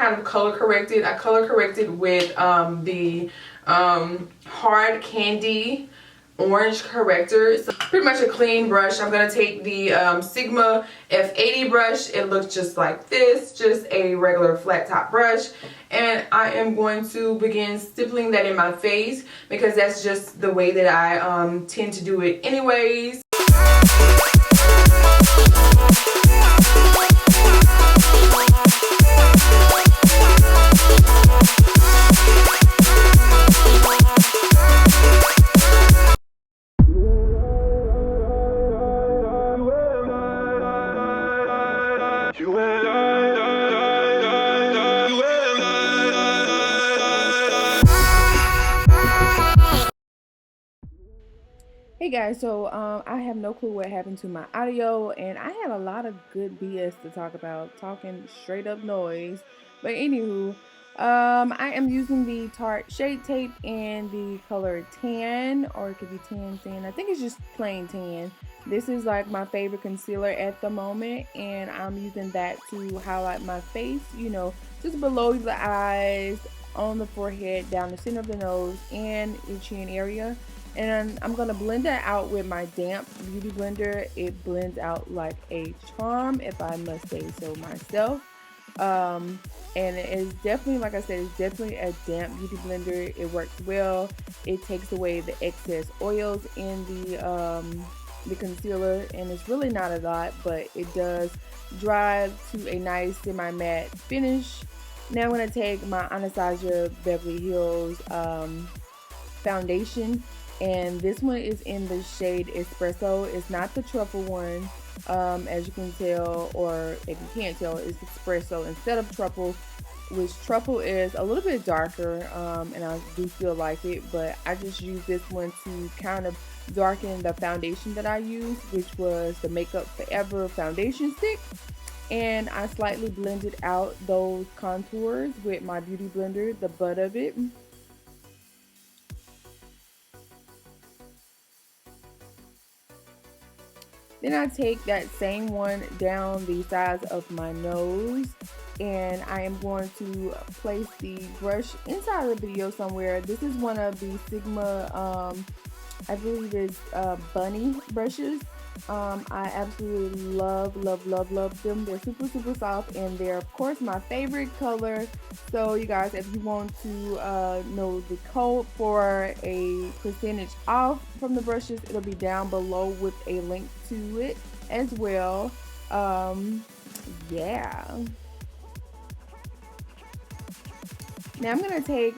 kind of color corrected. I color corrected with the hard candy orange corrector. So pretty much a clean brush. I'm gonna take the Sigma F80 brush. It looks just like this, just a regular flat top brush, and I am going to begin stippling that in my face because that's just the way that I tend to do it anyways. Hey guys, so I have no clue what happened to my audio, and I had a lot of good BS to talk about, talking straight up noise. But anywho, I am using the Tarte Shade Tape in the color tan, or it could be tan. I think it's just plain tan. This is like my favorite concealer at the moment, and I'm using that to highlight my face, you know, just below the eyes, on the forehead, down the center of the nose, and the chin area. And I'm going to blend that out with my damp beauty blender. It blends out like a charm, if I must say so myself. And it's definitely, like I said, it's definitely a damp beauty blender. It works well. It takes away the excess oils in the concealer, and it's really not a lot, but it does dry to a nice semi-matte finish. Now I'm going to take my Anastasia Beverly Hills foundation, and this one is in the shade Espresso. It's not the truffle one, as you can tell, or if you can't tell, it's Espresso instead of truffle, which truffle is a little bit darker, and I do feel like it, but I just use this one to kind of darken the foundation that I used, which was the Makeup Forever foundation stick, and I slightly blended out those contours with my beauty blender, the butt of it. Then I take that same one down the sides of my nose, and I am going to place the brush inside of the video somewhere. This is one of the Sigma, I believe it's bunny brushes. I absolutely love them. They're super soft, and they're of course my favorite color. So you guys, if you want to know the code for a percentage off from the brushes, it'll be down below with a link to it as well. Yeah. Now I'm gonna take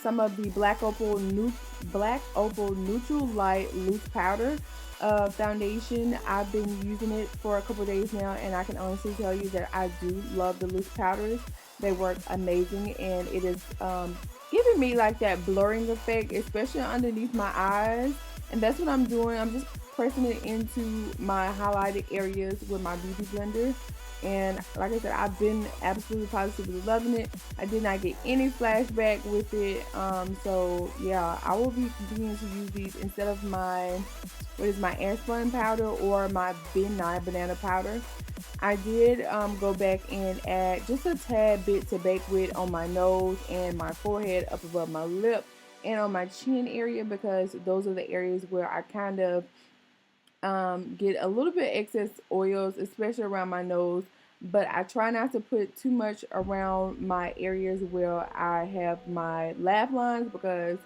some of the Black Opal Neutral Light Loose Powder foundation. I've been using it for a couple days now, and I can honestly tell you that I do love the loose powders. They work amazing, and it is giving me like that blurring effect, especially underneath my eyes. And that's what I'm doing. I'm just pressing it into my highlighted areas with my beauty blender. And like I said, I've been absolutely positively loving it. I did not get any flashback with it. So yeah, I will be continuing to use these instead of my aspirin powder or my midnight banana powder. I did go back and add just a tad bit to bake with on my nose and my forehead, up above my lip, and on my chin area, because those are the areas where I kind of get a little bit excess oils, especially around my nose. But I try not to put too much around my areas where I have my laugh lines, because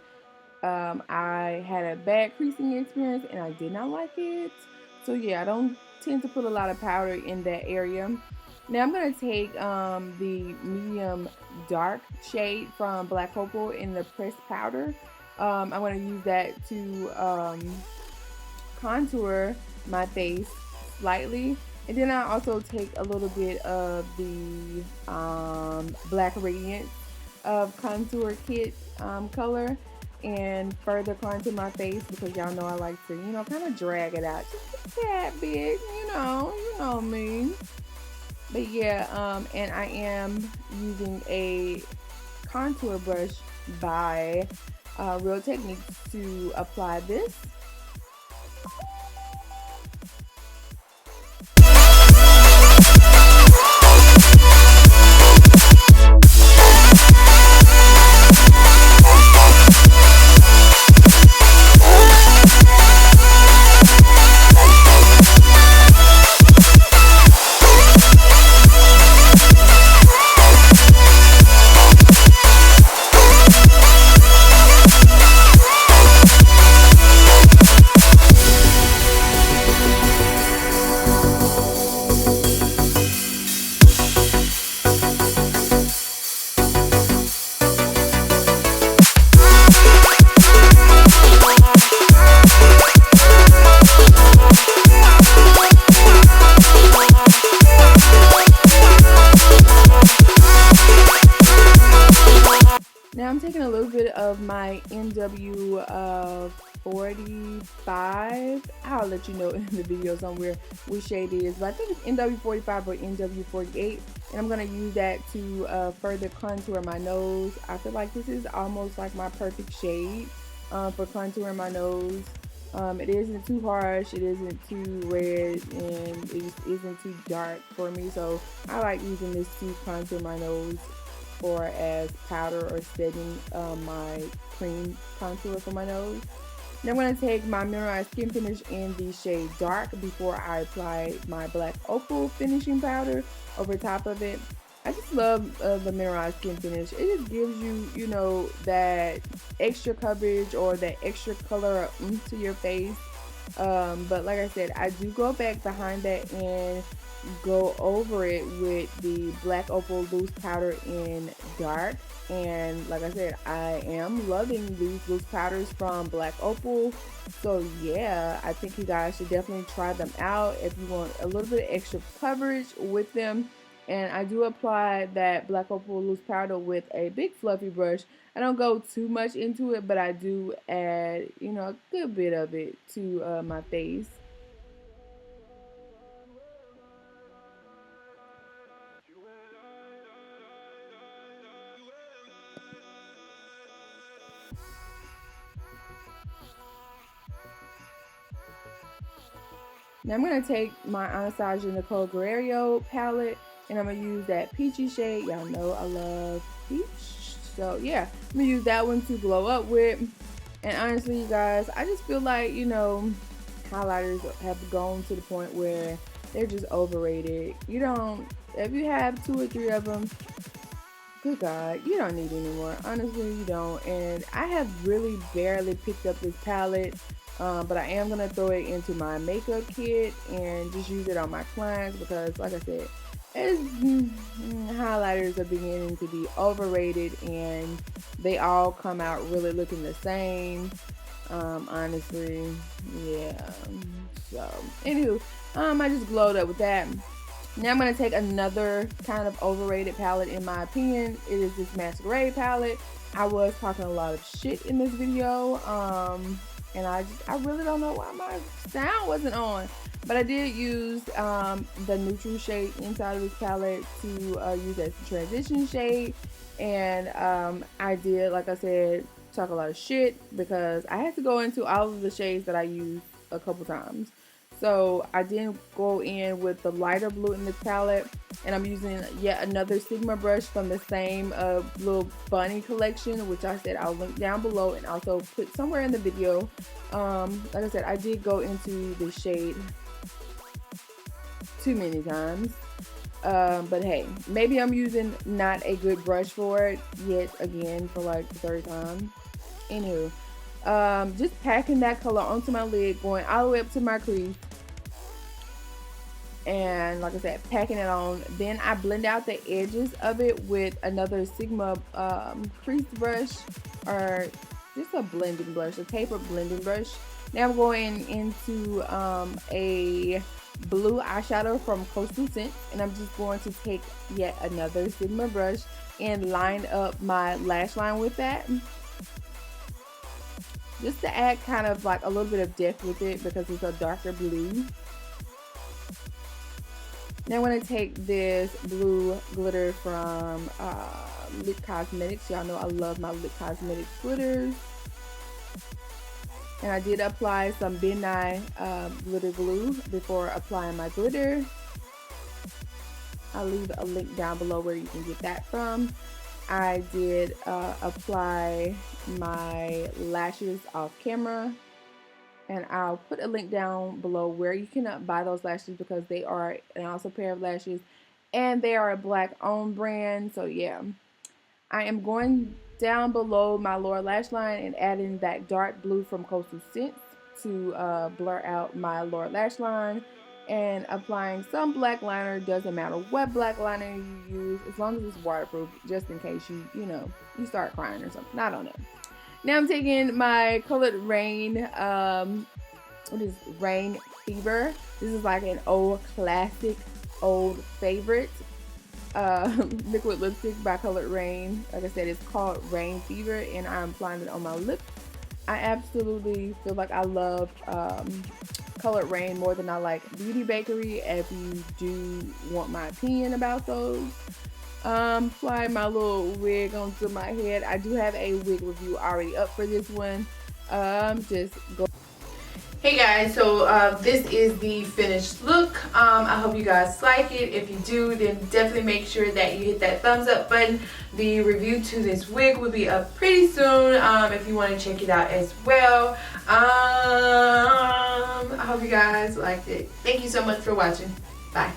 I had a bad creasing experience and I did not like it. So yeah, I don't tend to put a lot of powder in that area. Now I'm going to take the medium dark shade from Black Opal in the pressed powder. I'm going to use that to contour my face slightly. And then I also take a little bit of the Black Radiance contour kit color and further contour my face, because y'all know I like to, you know, kind of drag it out just a tad bit, you know me. But yeah, and I am using a contour brush by Real Techniques to apply this. taking a little bit of my NW 45. I'll let you know in the video somewhere which shade it is, but I think it's NW 45 or NW 48, and I'm gonna use that to further contour my nose. I feel like this is almost like my perfect shade for contouring my nose. It isn't too harsh, it isn't too red, and it just isn't too dark for me, so I like using this to contour my nose for as powder or setting my cream contour for my nose. Then I'm going to take my mineralized skin finish in the shade Dark before I apply my Black Opal finishing powder over top of it. I just love the mineralized skin finish. It just gives you, you know, that extra coverage or that extra color to your face. But like I said, I do go back behind that and go over it with the Black Opal loose powder in Dark. And like I said, I am loving these loose powders from Black Opal. So yeah, I think you guys should definitely try them out if you want a little bit of extra coverage with them. And I do apply that Black Opal loose powder with a big fluffy brush. I don't go too much into it, but I do add, you know, a good bit of it to my face. Now I'm going to take my Anastasia Nicole Guerrero palette, and I'm going to use that peachy shade. Y'all know I love peach. So yeah, I'm going to use that one to glow up with. And honestly, you guys, I just feel like, you know, highlighters have gone to the point where they're just overrated. You don't, if you have 2 or 3 of them, good God, you don't need any more. Honestly, you don't. And I have really barely picked up this palette. But I am going to throw it into my makeup kit and just use it on my clients because, like I said, highlighters are beginning to be overrated and they all come out really looking the same. Honestly, yeah. So, anywho, I just glowed up with that. Now I'm going to take another kind of overrated palette in my opinion. It is this Masquerade palette. I was talking a lot of shit in this video. And I really don't know why my sound wasn't on. But I did use the neutral shade inside of this palette to use as the transition shade. And I did, like I said, talk a lot of shit because I had to go into all of the shades that I used a couple times. So I did go in with the lighter blue in this palette, and I'm using yet another Sigma brush from the same little bunny collection, which I said I'll link down below and also put somewhere in the video. Like I said, I did go into the shade too many times. But hey, maybe I'm using not a good brush for it yet again for like the 3rd time. Anywho, just packing that color onto my lid, going all the way up to my crease. And like I said, packing it on. Then I blend out the edges of it with another Sigma crease brush, or just a blending brush, a taper blending brush. Now I'm going into a blue eyeshadow from Coastal Scent, and I'm just going to take yet another Sigma brush and line up my lash line with that, just to add kind of like a little bit of depth with it because it's a darker blue. Now I'm going to take this blue glitter from Lit Cosmetics. Y'all know I love my Lit Cosmetics glitters. And I did apply some Midnight glitter glue before applying my glitter. I'll leave a link down below where you can get that from. I did apply my lashes off camera. And I'll put a link down below where you can buy those lashes because they are an awesome pair of lashes. And they are a Black owned brand. So yeah, I am going down below my lower lash line and adding that dark blue from Coastal Scent to blur out my lower lash line. And applying some black liner. Doesn't matter what black liner you use, as long as it's waterproof, just in case you know, you start crying or something. I don't know. Now I'm taking my Colored Rain, what is Rain Fever. This is like an old classic, old favorite. liquid lipstick by Colored Rain. Like I said, it's called Rain Fever, and I'm applying it on my lips. I absolutely feel like I love Colored Rain more than I like Beauty Bakery. If you do want my opinion about those, apply my little wig onto my head. I do have a wig review already up for this one. Just go. Hey guys, so this is the finished look. I hope you guys like it. If you do, then definitely make sure that you hit that thumbs up button. The review to this wig will be up pretty soon if you want to check it out as well. I hope you guys liked it. Thank you so much for watching. Bye.